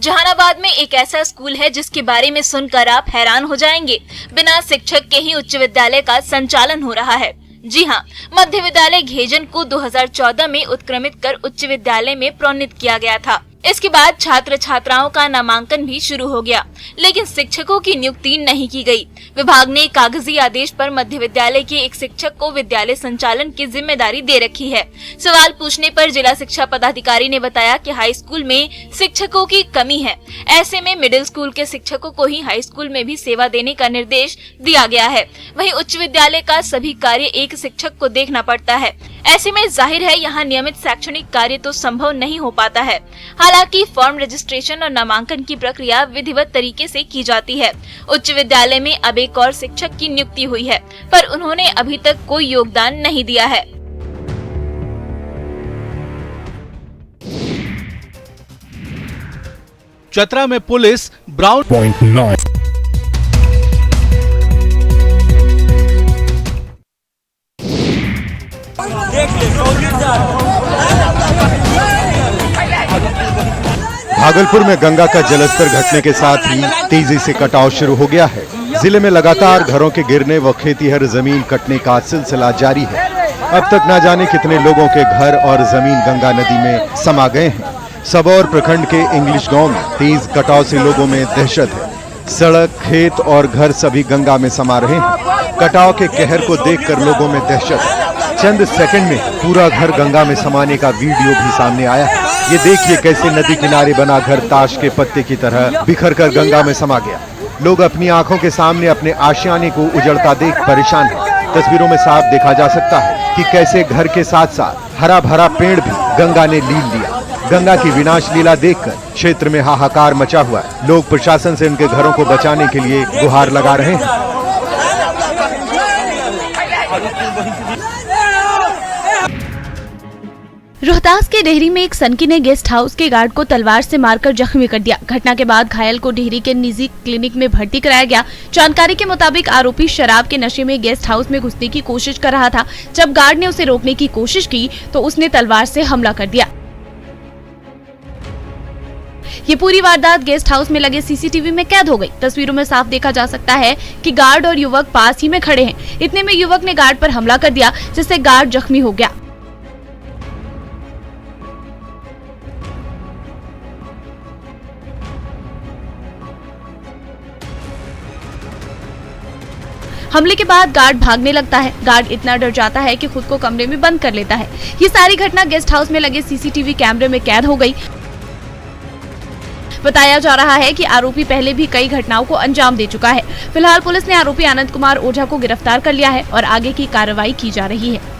जहानाबाद में एक ऐसा स्कूल है जिसके बारे में सुनकर आप हैरान हो जाएंगे। बिना शिक्षक के ही उच्च विद्यालय का संचालन हो रहा है। जी हाँ, मध्य विद्यालय घेजन को 2014 में उत्क्रमित कर उच्च विद्यालय में प्रोन्नत किया गया था। इसके बाद छात्र छात्राओं का नामांकन भी शुरू हो गया, लेकिन शिक्षकों की नियुक्ति नहीं की गई। विभाग ने कागजी आदेश पर मध्य विद्यालय के एक शिक्षक को विद्यालय संचालन की जिम्मेदारी दे रखी है। सवाल पूछने पर जिला शिक्षा पदाधिकारी ने बताया कि हाई स्कूल में शिक्षकों की कमी है। ऐसे में मिडिल स्कूल के शिक्षकों को ही हाई स्कूल में भी सेवा देने का निर्देश दिया गया है। वहीं उच्च विद्यालय का सभी कार्य एक शिक्षक को देखना पड़ता है। ऐसे में जाहिर है यहाँ नियमित शैक्षणिक कार्य तो संभव नहीं हो पाता है। हालांकि फॉर्म रजिस्ट्रेशन और नामांकन की प्रक्रिया विधिवत तरीके से की जाती है। उच्च विद्यालय में अब एक और शिक्षक की नियुक्ति हुई है, पर उन्होंने अभी तक कोई योगदान नहीं दिया है। चतरा में पुलिस ब्राउन भागलपुर में गंगा का जलस्तर घटने के साथ ही तेजी से कटाव शुरू हो गया है। जिले में लगातार घरों के गिरने व खेतीहर जमीन कटने का सिलसिला जारी है। अब तक न जाने कितने लोगों के घर और जमीन गंगा नदी में समा गए हैं। सबौर प्रखंड के इंग्लिश गांव में तेज कटाव से लोगों में दहशत है। सड़क, खेत और घर सभी गंगा में समा रहे हैं। कटाव के कहर को देखकर लोगों में दहशत है। चंद सेकंड में पूरा घर गंगा में समाने का वीडियो भी सामने आया है। ये देखिए कैसे नदी किनारे बना घर ताश के पत्ते की तरह बिखर कर गंगा में समा गया। लोग अपनी आंखों के सामने अपने आशियाने को उजड़ता देख परेशान हैं। तस्वीरों में साफ देखा जा सकता है कि कैसे घर के साथ साथ हरा भरा पेड़ भी गंगा ने लील लिया। गंगा की विनाश लीला देखकर क्षेत्र में हाहाकार मचा हुआ है। लोग प्रशासन से उनके घरों को बचाने के लिए गुहार लगा रहे हैं। रोहतास के डेहरी में एक सनकी ने गेस्ट हाउस के गार्ड को तलवार से मारकर जख्मी कर दिया। घटना के बाद घायल को डेहरी के निजी क्लिनिक में भर्ती कराया गया। जानकारी के मुताबिक आरोपी शराब के नशे में गेस्ट हाउस में घुसने की कोशिश कर रहा था। जब गार्ड ने उसे रोकने की कोशिश की तो उसने तलवार से हमला कर दिया। ये पूरी वारदात गेस्ट हाउस में लगे सीसीटीवी में कैद हो गई। तस्वीरों में साफ देखा जा सकता है कि गार्ड और युवक पास ही में खड़े हैं। इतने में युवक ने गार्ड पर हमला कर दिया, जिससे गार्ड जख्मी हो गया। हमले के बाद गार्ड भागने लगता है। गार्ड इतना डर जाता है कि खुद को कमरे में बंद कर लेता है। ये सारी घटना गेस्ट हाउस में लगे सीसीटीवी कैमरे में कैद हो गई। बताया जा रहा है कि आरोपी पहले भी कई घटनाओं को अंजाम दे चुका है। फिलहाल पुलिस ने आरोपी आनंद कुमार ओझा को गिरफ्तार कर लिया है और आगे की कार्रवाई की जा रही है।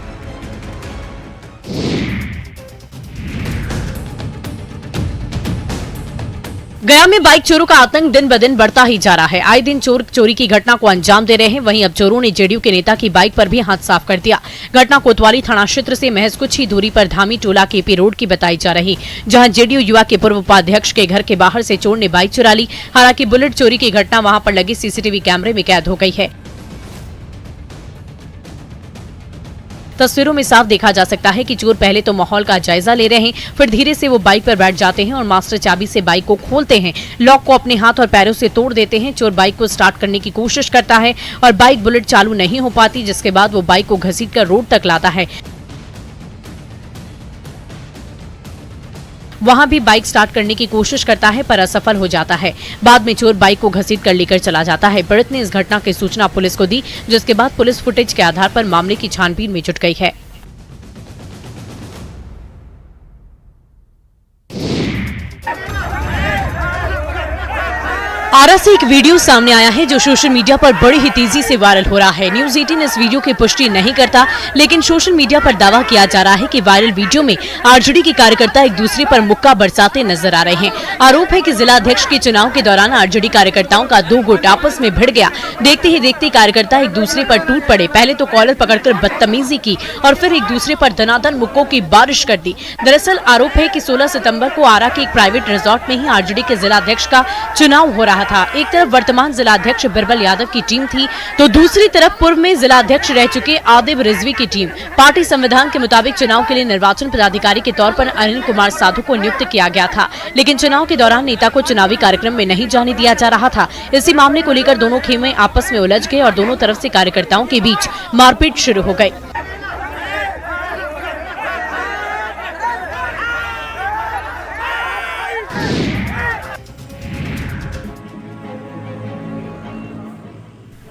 गया में बाइक चोरों का आतंक दिन ब दिन बढ़ता ही जा रहा है। आए दिन चोर चोरी की घटना को अंजाम दे रहे हैं। वहीं अब चोरों ने जेडीयू के नेता की बाइक पर भी हाथ साफ कर दिया। घटना कोतवाली थाना क्षेत्र से महज कुछ ही दूरी पर धामी टोला केपी रोड की बताई जा रही, जहां जेडीयू युवा के पूर्व उपाध्यक्ष के घर के बाहर से चोर ने बाइक चुरा ली। हालांकि बुलेट चोरी की घटना वहां पर लगे सीसीटीवी कैमरे में कैद हो गई है। तस्वीरों में साफ देखा जा सकता है कि चोर पहले तो माहौल का जायजा ले रहे हैं, फिर धीरे से वो बाइक पर बैठ जाते हैं और मास्टर चाबी से बाइक को खोलते हैं। लॉक को अपने हाथ और पैरों से तोड़ देते हैं। चोर बाइक को स्टार्ट करने की कोशिश करता है और बाइक बुलेट चालू नहीं हो पाती, जिसके बाद वो बाइक को घसीटकर रोड तक लाता है। वहां भी बाइक स्टार्ट करने की कोशिश करता है पर असफल हो जाता है। बाद में चोर बाइक को घसीट कर लेकर चला जाता है। पीड़ित ने इस घटना की सूचना पुलिस को दी, जिसके बाद पुलिस फुटेज के आधार पर मामले की छानबीन में जुट गई है। आरा से एक वीडियो सामने आया है जो सोशल मीडिया पर बड़ी ही तेजी से वायरल हो रहा है। न्यूज़ 18 इस वीडियो की पुष्टि नहीं करता, लेकिन सोशल मीडिया पर दावा किया जा रहा है कि वायरल वीडियो में आरजेडी के कार्यकर्ता एक दूसरे पर मुक्का बरसाते नजर आ रहे हैं। आरोप है कि जिला अध्यक्ष के चुनाव के दौरान आरजेडी कार्यकर्ताओं का दो गुट आपस में भिड़ गया। देखते ही देखते कार्यकर्ता एक दूसरे पर टूट पड़े। पहले तो कॉलर पकड़कर बदतमीजी की और फिर एक दूसरे पर धनाधन मुक्कों की बारिश कर दी। दरअसल आरोप है कि 16 सितंबर को आरा के एक प्राइवेट रिजॉर्ट में ही आरजेडी के जिला अध्यक्ष का चुनाव हो रहा था। था। एक तरफ वर्तमान जिलाध्यक्ष बिरबल यादव की टीम थी तो दूसरी तरफ पूर्व में जिलाध्यक्ष रह चुके आदिब रिजवी की टीम। पार्टी संविधान के मुताबिक चुनाव के लिए निर्वाचन पदाधिकारी के तौर पर अनिल कुमार साधु को नियुक्त किया गया था, लेकिन चुनाव के दौरान नेता को चुनावी कार्यक्रम में नहीं जाने दिया जा रहा था। इसी मामले को लेकर दोनों खेमे आपस में उलझ गए और दोनों तरफ से कार्यकर्ताओं के बीच मारपीट शुरू हो गई।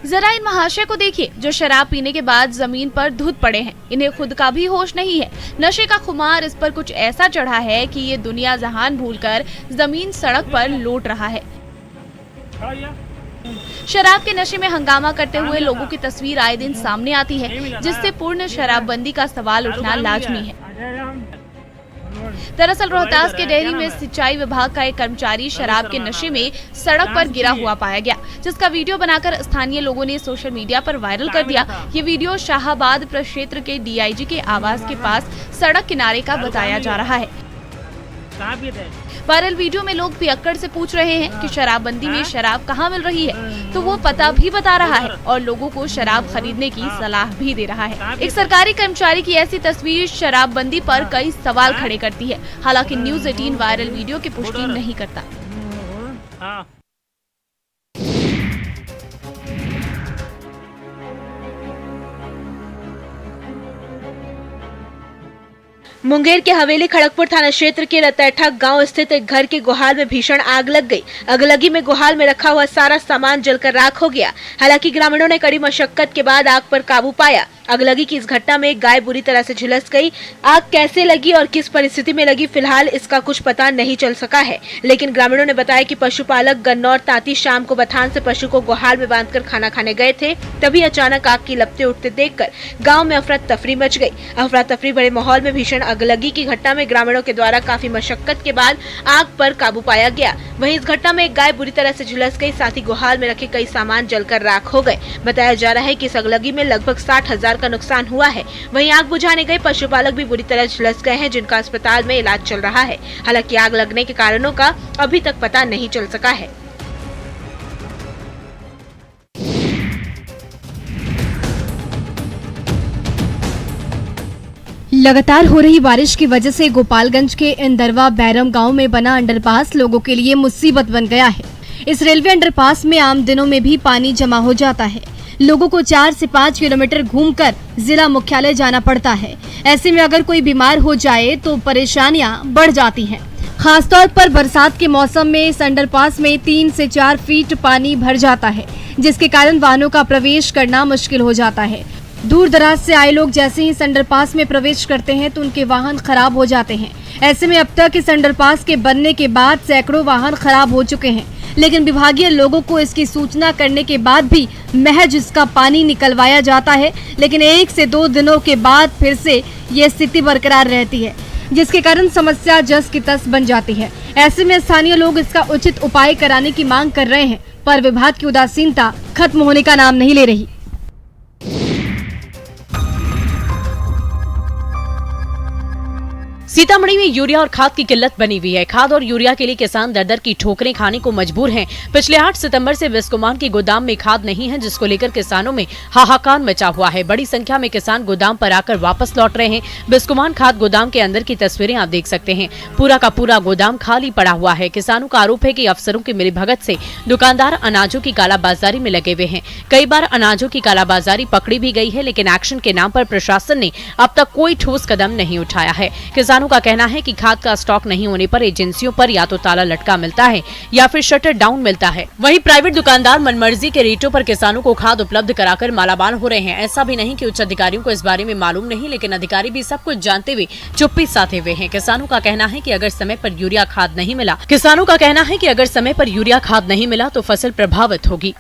जरा इन महाशय को देखिए जो शराब पीने के बाद जमीन पर धुत पड़े हैं। इन्हें खुद का भी होश नहीं है। नशे का खुमार इस पर कुछ ऐसा चढ़ा है कि ये दुनिया जहान भूलकर जमीन सड़क पर लौट रहा है। शराब के नशे में हंगामा करते हुए लोगों की तस्वीर आए दिन सामने आती है, जिससे पूर्ण शराबबंदी का सवाल उठना लाजमी है। दरअसल रोहतास के डेहरी में सिंचाई विभाग का एक कर्मचारी शराब के नशे में सड़क पर गिरा हुआ पाया गया, जिसका वीडियो बनाकर स्थानीय लोगों ने सोशल मीडिया पर वायरल कर दिया। ये वीडियो शाहाबाद प्रक्षेत्र के डीआईजी के आवास के पास सड़क किनारे का बताया जा रहा है। वायरल वीडियो में लोग पियक्कड़ से पूछ रहे हैं कि शराबबंदी में शराब कहाँ मिल रही है, तो वो पता भी बता रहा है और लोगों को शराब खरीदने की सलाह भी दे रहा है। एक सरकारी कर्मचारी की ऐसी तस्वीर शराबबंदी पर कई सवाल खड़े करती है। हालांकि न्यूज़ 18 वायरल वीडियो की पुष्टि नहीं करता। मुंगेर के हवेली खड़गपुर थाना क्षेत्र के रतैठा गांव स्थित एक घर के गोहाल में भीषण आग लग गई। अगलगी में गोहाल में रखा हुआ सारा सामान जलकर राख हो गया। हालांकि ग्रामीणों ने कड़ी मशक्कत के बाद आग पर काबू पाया। अगलगी की इस घटना में गाय बुरी तरह से झुलस गई। आग कैसे लगी और किस परिस्थिति में लगी, फिलहाल इसका कुछ पता नहीं चल सका है, लेकिन ग्रामीणों ने बताया कि पशुपालक गन्नौर ताती शाम को बथान से पशु को गोहाल में बांधकर खाना खाने गए थे। तभी अचानक आग की लपटें उठते देखकर गांव में अफरा तफरी मच गई। अफरा तफरी भरे माहौल में भीषण अगलगी की घटना में ग्रामीणों के द्वारा काफी मशक्कत के बाद आग पर काबू पाया गया। वहीं इस घटना में एक गाय बुरी तरह से झुलस गई, साथ ही गोहाल में रखे कई सामान जलकर राख हो गए। बताया जा रहा है कि इस अगलगी में लगभग 60,000 का नुकसान हुआ है। वहीं आग बुझाने गए पशुपालक भी बुरी तरह झुलस गए हैं, जिनका अस्पताल में इलाज चल रहा है। हालांकि आग लगने के कारणों का अभी तक पता नहीं चल सका है। लगातार हो रही बारिश की वजह से गोपालगंज के इंदरवा बैरम गांव में बना अंडरपास लोगों के लिए मुसीबत बन गया है। इस रेलवे अंडरपास में आम दिनों में भी पानी जमा हो जाता है। लोगों को 4 से 5 किलोमीटर घूमकर जिला मुख्यालय जाना पड़ता है। ऐसे में अगर कोई बीमार हो जाए तो परेशानियां बढ़ जाती हैं। खासतौर पर बरसात के मौसम में इस अंडरपास में 3 से 4 फीट पानी भर जाता है, जिसके कारण वाहनों का प्रवेश करना मुश्किल हो जाता है। दूर दराज से आए लोग जैसे ही इस अंडरपास में प्रवेश करते हैं तो उनके वाहन खराब हो जाते हैं। ऐसे में अब तक इस अंडरपास के बनने के बाद सैकड़ों वाहन खराब हो चुके हैं, लेकिन विभागीय लोगों को इसकी सूचना करने के बाद भी महज इसका पानी निकलवाया जाता है। लेकिन 1 से 2 दिनों के बाद फिर से ये स्थिति बरकरार रहती है, जिसके कारण समस्या जस की तस बन जाती है। ऐसे में स्थानीय लोग इसका उचित उपाय कराने की मांग कर रहे हैं, पर विभाग की उदासीनता खत्म होने का नाम नहीं ले रही। सीतामढ़ी में यूरिया और खाद की किल्लत बनी हुई है। खाद और यूरिया के लिए किसान दर-दर की ठोकरें खाने को मजबूर हैं। पिछले 8 सितंबर से बिस्कोमान के गोदाम में खाद नहीं है, जिसको लेकर किसानों में हाहाकार मचा हुआ है। बड़ी संख्या में किसान गोदाम पर आकर वापस लौट रहे हैं। बिस्कोमान खाद गोदाम के अंदर की तस्वीरें आप देख सकते हैं। पूरा का पूरा गोदाम खाली पड़ा हुआ है। किसानों का आरोप है कि अफसरों की मिलीभगत से दुकानदार अनाजों की कालाबाजारी में लगे हुए हैं। कई बार अनाजों की कालाबाजारी पकड़ी भी गई है, लेकिन एक्शन के नाम पर प्रशासन ने अब तक कोई ठोस कदम नहीं उठाया है। किसानों का कहना है कि खाद का स्टॉक नहीं होने पर एजेंसियों पर या तो ताला लटका मिलता है या फिर शटर डाउन मिलता है। वहीं प्राइवेट दुकानदार मनमर्जी के रेटों पर किसानों को खाद उपलब्ध कराकर मालामाल हो रहे हैं। ऐसा भी नहीं कि उच्च अधिकारियों को इस बारे में मालूम नहीं, लेकिन अधिकारी भी सब कुछ जानते हुए चुप्पी साधे हुए हैं। किसानों का कहना है कि अगर समय पर यूरिया खाद नहीं मिला तो फसल प्रभावित होगी।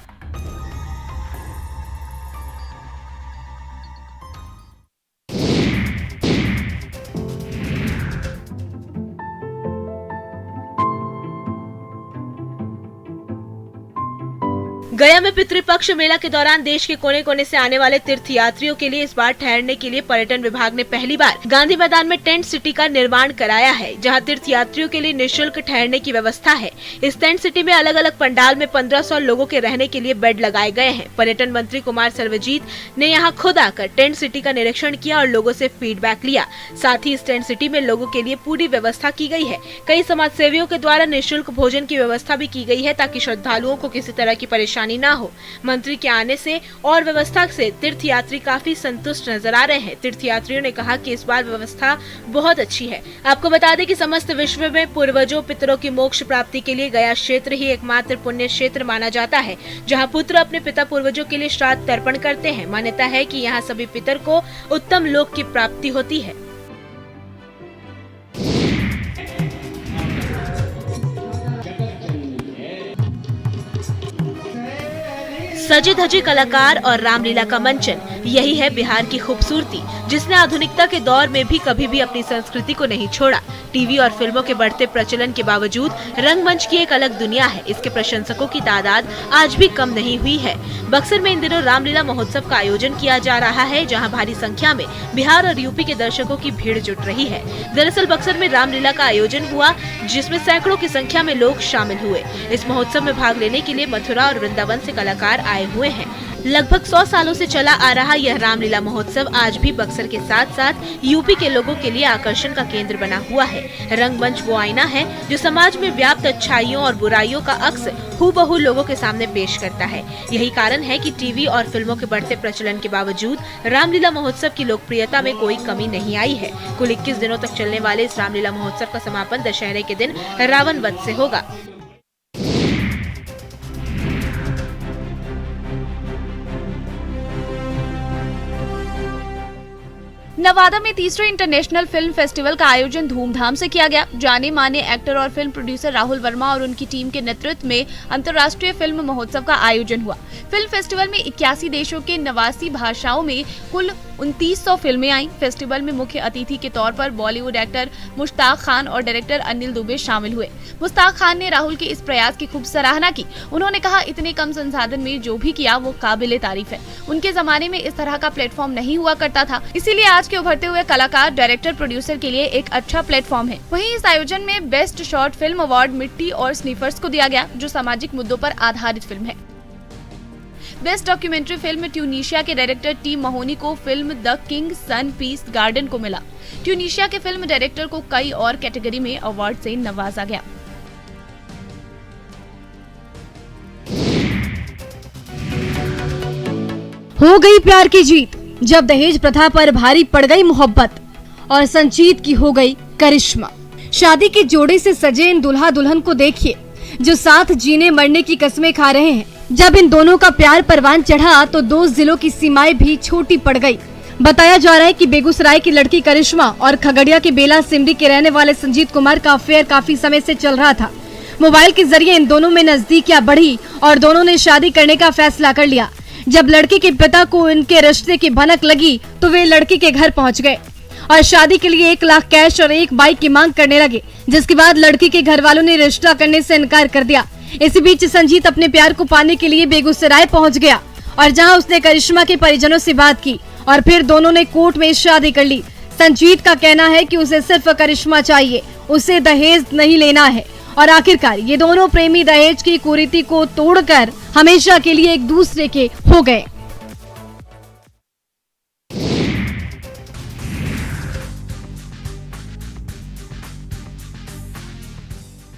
गया में पितृपक्ष मेला के दौरान देश के कोने कोने से आने वाले तीर्थयात्रियों के लिए इस बार ठहरने के लिए पर्यटन विभाग ने पहली बार गांधी मैदान में टेंट सिटी का निर्माण कराया है, जहां तीर्थयात्रियों के लिए निःशुल्क ठहरने की व्यवस्था है। इस टेंट सिटी में अलग अलग पंडाल में 1500 लोगों के रहने के लिए बेड लगाए गए हैं। पर्यटन मंत्री कुमार सर्वजीत ने यहाँ खुद आकर टेंट सिटी का निरीक्षण किया और लोगों से फीडबैक लिया। साथ ही इस टेंट सिटी में लोगों के लिए पूरी व्यवस्था की गई है। कई समाज सेवियों के द्वारा निःशुल्क भोजन की व्यवस्था भी की गई है, ताकि श्रद्धालुओं को किसी तरह की परेशानी न हो। मंत्री के आने से और व्यवस्था से तीर्थयात्री काफी संतुष्ट नजर आ रहे हैं। तीर्थयात्रियों ने कहा कि इस बार व्यवस्था बहुत अच्छी है। आपको बता दें कि समस्त विश्व में पूर्वजों पितरों की मोक्ष प्राप्ति के लिए गया क्षेत्र ही एकमात्र पुण्य क्षेत्र माना जाता है, जहां पुत्र अपने पिता पूर्वजों के लिए श्राद्ध तर्पण करते हैं। मान्यता है कि यहाँ सभी पितर को उत्तम लोक की प्राप्ति होती है। सजे धजे कलाकार और रामलीला का मंचन, यही है बिहार की खूबसूरती, जिसने आधुनिकता के दौर में भी कभी भी अपनी संस्कृति को नहीं छोड़ा। टीवी और फिल्मों के बढ़ते प्रचलन के बावजूद रंगमंच की एक अलग दुनिया है। इसके प्रशंसकों की तादाद आज भी कम नहीं हुई है। बक्सर में इन दिनों रामलीला महोत्सव का आयोजन किया जा रहा है, जहां भारी संख्या में बिहार और यूपी के दर्शकों की भीड़ जुट रही है। दरअसल बक्सर में रामलीला का आयोजन हुआ, जिसमें सैकड़ों की संख्या में लोग शामिल हुए। इस महोत्सव में भाग लेने के लिए मथुरा और वृंदावन से कलाकार आए हुए हैं। लगभग 100 सालों से चला आ रहा यह रामलीला महोत्सव आज भी बक्सर के साथ साथ यूपी के लोगों के लिए आकर्षण का केंद्र बना हुआ है। रंगमंच वो आईना है जो समाज में व्याप्त अच्छाइयों और बुराइयों का अक्स हूबहू लोगों के सामने पेश करता है। यही कारण है कि टीवी और फिल्मों के बढ़ते प्रचलन के बावजूद रामलीला महोत्सव की लोकप्रियता में कोई कमी नहीं आई है। कुल 21 दिनों तक चलने वाले इस रामलीला महोत्सव का समापन दशहरे के दिन रावण वध से होगा। नवादा में तीसरे इंटरनेशनल फिल्म फेस्टिवल का आयोजन धूमधाम से किया गया। जाने माने एक्टर और फिल्म प्रोड्यूसर राहुल वर्मा और उनकी टीम के नेतृत्व में अंतर्राष्ट्रीय फिल्म महोत्सव का आयोजन हुआ। फिल्म फेस्टिवल में 81 देशों के 89 भाषाओं में कुल 2900 फिल्में आईं। फेस्टिवल में मुख्य अतिथि के तौर पर बॉलीवुड एक्टर मुश्ताक खान और डायरेक्टर अनिल दुबे शामिल हुए। मुश्ताक खान ने राहुल के इस प्रयास की खूब सराहना की। उन्होंने कहा, इतने कम संसाधन में जो भी किया वो काबिले तारीफ है। उनके जमाने में इस तरह का प्लेटफॉर्म नहीं हुआ करता था, इसीलिए आज के उभरते हुए कलाकार, डायरेक्टर, प्रोड्यूसर के लिए एक अच्छा प्लेटफॉर्म है। वहीं इस आयोजन में बेस्ट शॉर्ट फिल्म अवार्ड मिट्टी और स्नीफर्स को दिया गया, जो सामाजिक मुद्दों पर आधारित फिल्म है। बेस्ट डॉक्यूमेंट्री फिल्म ट्यूनीशिया के डायरेक्टर टी महोनी को film the king son peace garden को मिला। ट्यूनीशिया के फिल्म डायरेक्टर को कई और कैटेगरी में अवार्ड से नवाजा गया। हो गई प्यार की जीत जब दहेज प्रथा पर भारी पड़ गई मोहब्बत और संजीत की हो गई करिश्मा। शादी के जोड़े से सजे इन दुल्हा दुल्हन को देखिए, जो साथ जीने मरने की कस्में खा रहे हैं। जब इन दोनों का प्यार परवान चढ़ा तो 2 जिलों की सीमाएं भी छोटी पड़ गई। बताया जा रहा है कि बेगूसराय की लड़की करिश्मा और खगड़िया के बेला सिमरी के रहने वाले संजीत कुमार का अफेयर काफी समय से चल रहा था। मोबाइल के जरिए इन दोनों में नजदीकियां बढ़ी और दोनों ने शादी करने का फैसला कर लिया। जब लड़की के पिता को इनके रिश्ते की भनक लगी तो वे लड़की के घर पहुंच गए और शादी के लिए 1 लाख कैश और 1 बाइक की मांग करने लगे, जिसके बाद लड़की के घर वालों ने रिश्ता करने से इनकार कर दिया। इसी बीच संजीत अपने प्यार को पाने के लिए बेगूसराय पहुंच गया और जहां उसने करिश्मा के परिजनों से बात की और फिर दोनों ने कोर्ट में शादी कर ली। संजीत का कहना है कि उसे सिर्फ करिश्मा चाहिए, उसे दहेज नहीं लेना है और आखिरकार ये दोनों प्रेमी दहेज की कुरीति को तोड़कर हमेशा के लिए एक दूसरे के हो गए।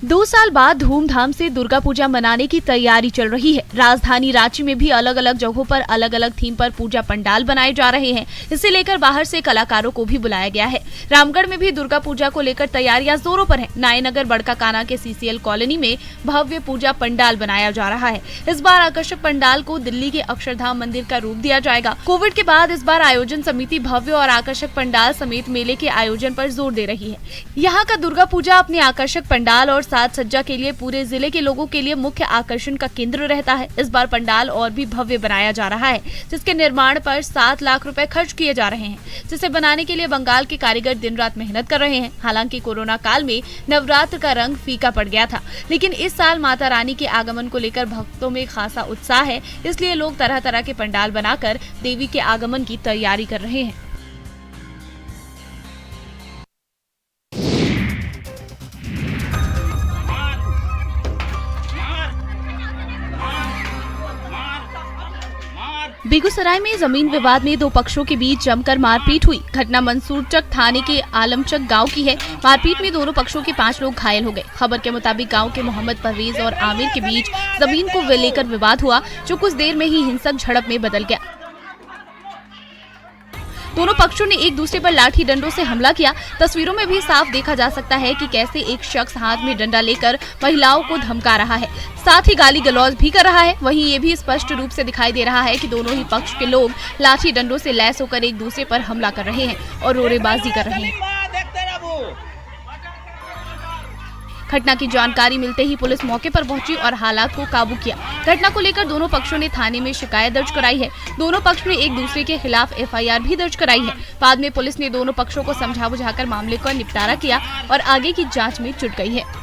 2 साल बाद धूमधाम से दुर्गा पूजा मनाने की तैयारी चल रही है। राजधानी रांची में भी अलग अलग जगहों पर अलग अलग थीम पर पूजा पंडाल बनाए जा रहे हैं। इसे लेकर बाहर से कलाकारों को भी बुलाया गया है। रामगढ़ में भी दुर्गा पूजा को लेकर तैयारियां जोरों पर है। नायनगर बड़का काना के CCL कॉलोनी में भव्य पूजा पंडाल बनाया जा रहा है। इस बार आकर्षक पंडाल को दिल्ली के अक्षरधाम मंदिर का रूप दिया जाएगा। कोविड के बाद इस बार आयोजन समिति भव्य और आकर्षक पंडाल समेत मेले के आयोजन पर जोर दे रही है। यहाँ का दुर्गा पूजा अपने आकर्षक पंडाल और साज सज्जा के लिए पूरे जिले के लोगों के लिए मुख्य आकर्षण का केंद्र रहता है। इस बार पंडाल और भी भव्य बनाया जा रहा है, जिसके निर्माण पर 7 लाख रुपए खर्च किए जा रहे हैं, जिसे बनाने के लिए बंगाल के कारीगर दिन रात मेहनत कर रहे हैं। हालांकि कोरोना काल में नवरात्र का रंग फीका पड़ गया था, लेकिन इस साल माता रानी के आगमन को लेकर भक्तों में खासा उत्साह है, इसलिए लोग तरह तरह के पंडाल बनाकर देवी के आगमन की तैयारी कर रहे हैं। बेगूसराय में जमीन विवाद में 2 पक्षों के बीच जमकर मारपीट हुई। घटना मंसूरचक थाने के आलमचक गांव की है। मारपीट में दोनों पक्षों के 5 लोग घायल हो गए। खबर के मुताबिक गांव के मोहम्मद परवेज और आमिर के बीच जमीन को लेकर विवाद हुआ, जो कुछ देर में ही हिंसक झड़प में बदल गया। दोनों पक्षों ने एक दूसरे पर लाठी डंडों से हमला किया। तस्वीरों में भी साफ देखा जा सकता है कि कैसे एक शख्स हाथ में डंडा लेकर महिलाओं को धमका रहा है, साथ ही गाली गलौज भी कर रहा है। वहीं ये भी स्पष्ट रूप से दिखाई दे रहा है कि दोनों ही पक्ष के लोग लाठी डंडों से लैस होकर एक दूसरे पर हमला कर रहे हैं और रोरेबाजी कर रहे हैं। घटना की जानकारी मिलते ही पुलिस मौके पर पहुंची और हालात को काबू किया। घटना को लेकर दोनों पक्षों ने थाने में शिकायत दर्ज कराई है। दोनों पक्ष ने एक दूसरे के खिलाफ FIR भी दर्ज कराई है। बाद में पुलिस ने दोनों पक्षों को समझा बुझाकर मामले का निपटारा किया और आगे की जांच में जुट गई है।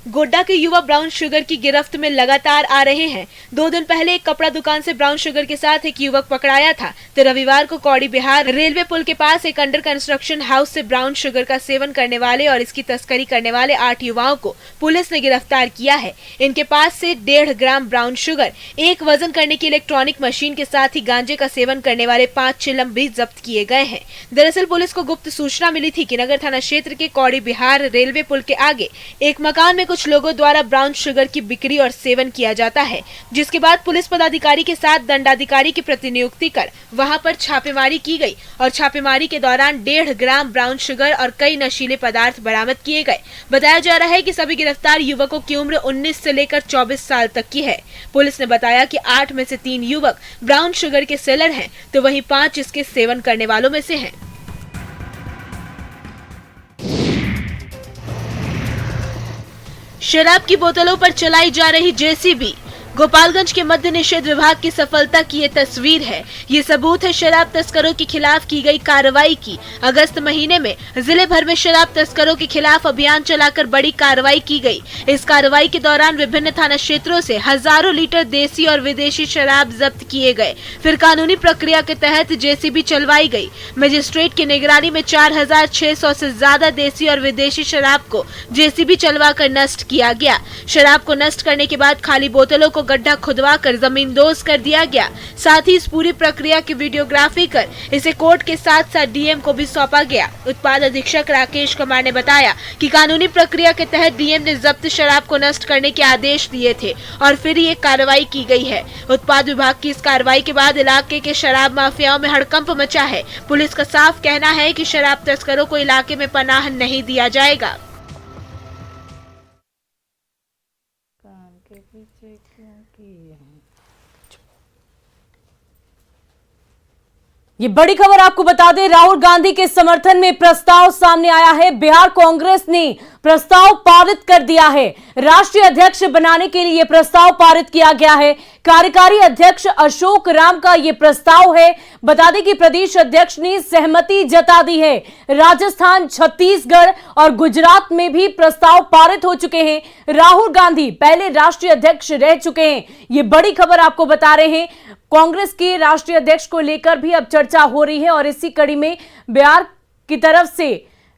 गोड्डा के युवा ब्राउन शुगर की गिरफ्त में लगातार आ रहे हैं। 2 दिन पहले एक कपड़ा दुकान से ब्राउन शुगर के साथ एक युवक पकड़ाया था, तो रविवार को कौड़ी बिहार रेलवे पुल के पास एक अंडर कंस्ट्रक्शन हाउस से ब्राउन शुगर का सेवन करने वाले और इसकी तस्करी करने वाले 8 युवाओं को पुलिस ने गिरफ्तार किया है। इनके पास से 1.5 ग्राम ब्राउन शुगर, 1 वजन करने की इलेक्ट्रॉनिक मशीन के साथ ही गांजे का सेवन करने वाले 5 चिलम भी जब्त किए गए हैं। दरअसल पुलिस को गुप्त सूचना मिली थी कि नगर थाना क्षेत्र के कौड़ी बिहार रेलवे पुल के आगे एक मकान में कुछ लोगों द्वारा ब्राउन शुगर की बिक्री और सेवन किया जाता है, जिसके बाद पुलिस पदाधिकारी के साथ दंडाधिकारी की प्रतिनियुक्ति कर वहां पर छापेमारी की गई और छापेमारी के दौरान 1.5 ग्राम ब्राउन शुगर और कई नशीले पदार्थ बरामद किए गए। बताया जा रहा है कि सभी गिरफ्तार युवकों की उम्र 19 से लेकर 24 साल तक की है। पुलिस ने बताया कि 8 में से 3 युवक ब्राउन शुगर के सेलर हैं, तो वहीं 5 इसके सेवन करने वालों में से हैं। शराब की बोतलों पर चलाई जा रही JCB। गोपालगंज के मद्य निषेध विभाग की सफलता की ये तस्वीर है। ये सबूत है शराब तस्करों के खिलाफ की गई कार्रवाई की। अगस्त महीने में जिले भर में शराब तस्करों के खिलाफ अभियान चलाकर बड़ी कार्रवाई की गई। इस कार्रवाई के दौरान विभिन्न थाना क्षेत्रों से हजारों लीटर देसी और विदेशी शराब जब्त किए गए। फिर कानूनी प्रक्रिया के तहत JCB चलवाई गई। मजिस्ट्रेट की निगरानी में 4600 से ज्यादा देसी और विदेशी शराब को JCB चलवा कर नष्ट किया गया। शराब को नष्ट करने के बाद खाली बोतलों को गड्ढा खुदवा कर जमींदोज कर दिया गया। साथ ही इस पूरी प्रक्रिया की वीडियोग्राफी कर इसे कोर्ट के साथ साथ DM को भी सौंपा गया। उत्पाद अधीक्षक राकेश कुमार ने बताया कि कानूनी प्रक्रिया के तहत DM ने जब्त शराब को नष्ट करने के आदेश दिए थे और फिर ये कार्रवाई की गई है। उत्पाद विभाग की इस कार्रवाई के बाद इलाके के शराब माफियाओं में हड़कंप मचा है। पुलिस का साफ कहना है कि शराब तस्करों को इलाके में पनाह नहीं दिया जाएगा। ये बड़ी खबर आपको बता दें, राहुल गांधी के समर्थन में प्रस्ताव सामने आया है। बिहार कांग्रेस ने प्रस्ताव पारित कर दिया है। राष्ट्रीय अध्यक्ष बनाने के लिए यह प्रस्ताव पारित किया गया है। कार्यकारी अध्यक्ष अशोक राम का यह प्रस्ताव है। बता दें कि प्रदेश अध्यक्ष ने सहमति जता दी है। राजस्थान, छत्तीसगढ़ और गुजरात में भी प्रस्ताव पारित हो चुके हैं। राहुल गांधी पहले राष्ट्रीय अध्यक्ष रह चुके हैं। ये बड़ी खबर आपको बता रहे हैं। कांग्रेस के राष्ट्रीय अध्यक्ष को लेकर भी अब चर्चा हो रही है और इसी कड़ी में बिहार की तरफ से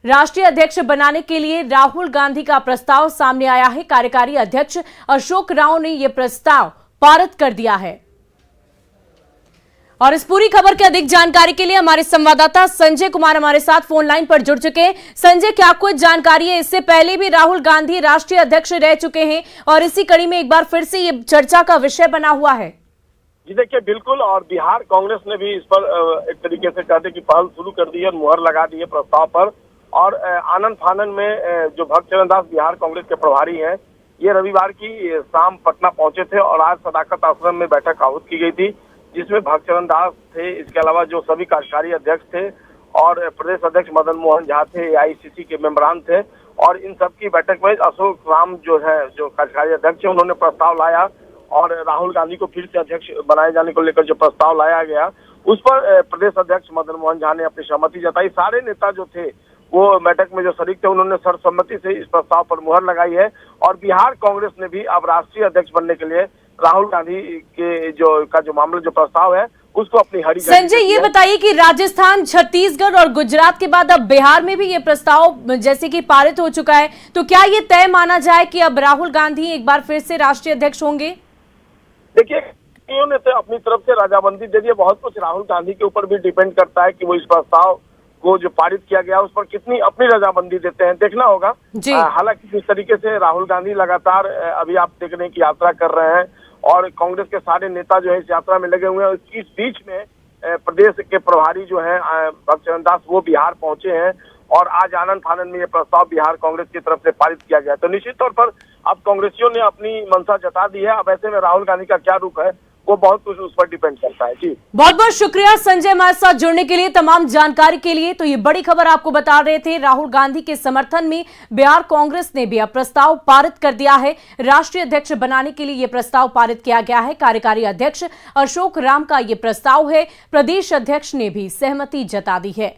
राष्ट्रीय अध्यक्ष बनाने के लिए राहुल गांधी का प्रस्ताव सामने आया है। कार्यकारी अध्यक्ष अशोक राव ने यह प्रस्ताव पारित कर दिया है। और इस पूरी खबर की अधिक जानकारी के लिए हमारे संवाददाता संजय कुमार हमारे साथ फोन लाइन पर जुड़ चुके हैं। संजय, क्या कुछ जानकारी है? इससे पहले भी राहुल गांधी राष्ट्रीय अध्यक्ष रह चुके हैं और इसी कड़ी में एक बार फिर से ये चर्चा का विषय बना हुआ है। जी देखिए, बिल्कुल, और बिहार कांग्रेस ने भी इस पर एक तरीके से कहते कि पहल शुरू कर दी है, मुहर लगा दी है प्रस्ताव पर। और आनंद फानन में जो भक्त चरण दास बिहार कांग्रेस के प्रभारी हैं, ये रविवार की शाम पटना पहुंचे थे और आज सदाकत आश्रम में बैठक आहूत की गई थी, जिसमें भक्तचरण दास थे, इसके अलावा जो सभी कार्यकारी अध्यक्ष थे और प्रदेश अध्यक्ष मदन मोहन झा थे, AICC के मेंबरान थे। और इन सब की बैठक में अशोक राम जो है, जो कार्यकारी अध्यक्ष है, उन्होंने प्रस्ताव लाया और राहुल गांधी को फिर से अध्यक्ष बनाए जाने को लेकर जो प्रस्ताव लाया गया उस पर प्रदेश अध्यक्ष मदन मोहन झा ने अपनी सहमति जताई। सारे नेता जो थे वो बैठक में जो शरीक थे उन्होंने सर्वसम्मति से इस प्रस्ताव पर मुहर लगाई है और बिहार कांग्रेस ने भी अब राष्ट्रीय अध्यक्ष बनने के लिए राहुल गांधी के जो मामला जो प्रस्ताव है उसको अपनी हरी झंडी संजय, ये बताइए कि राजस्थान, छत्तीसगढ़ और गुजरात के बाद अब बिहार में भी ये प्रस्ताव जैसे कि पारित हो चुका है, तो क्या ये तय माना जाए कि अब राहुल गांधी एक बार फिर से राष्ट्रीय अध्यक्ष होंगे? देखिए, उन्होंने तो अपनी तरफ से रजामंदी दे दी है। बहुत कुछ राहुल गांधी के ऊपर भी डिपेंड करता है कि वो इस प्रस्ताव को जो पारित किया गया उस पर कितनी अपनी रजामंदी देते हैं, देखना होगा। हालांकि जिस तरीके से राहुल गांधी लगातार अभी आप देख रहे हैं कि यात्रा कर रहे हैं और कांग्रेस के सारे नेता जो है इस यात्रा में लगे हुए हैं। इस बीच में प्रदेश के प्रभारी जो है भक्तचरण दास वो बिहार पहुंचे हैं और आज आनंद फानन में ये प्रस्ताव बिहार कांग्रेस की तरफ से पारित किया गया। तो निश्चित तौर पर अब कांग्रेसियों ने अपनी मंशा जता दी है। अब ऐसे में राहुल गांधी का क्या रुख है वो बहुत कुछ उस पर डिपेंड करता है। जी, बहुत बहुत शुक्रिया संजय, हमारे साथ जुड़ने के लिए, तमाम जानकारी के लिए। तो ये बड़ी खबर आपको बता रहे थे, राहुल गांधी के समर्थन में बिहार कांग्रेस ने भी अब प्रस्ताव पारित कर दिया है। राष्ट्रीय अध्यक्ष बनाने के लिए ये प्रस्ताव पारित किया गया है। कार्यकारी अध्यक्ष अशोक राम का ये प्रस्ताव है, प्रदेश अध्यक्ष ने भी सहमति जता दी है।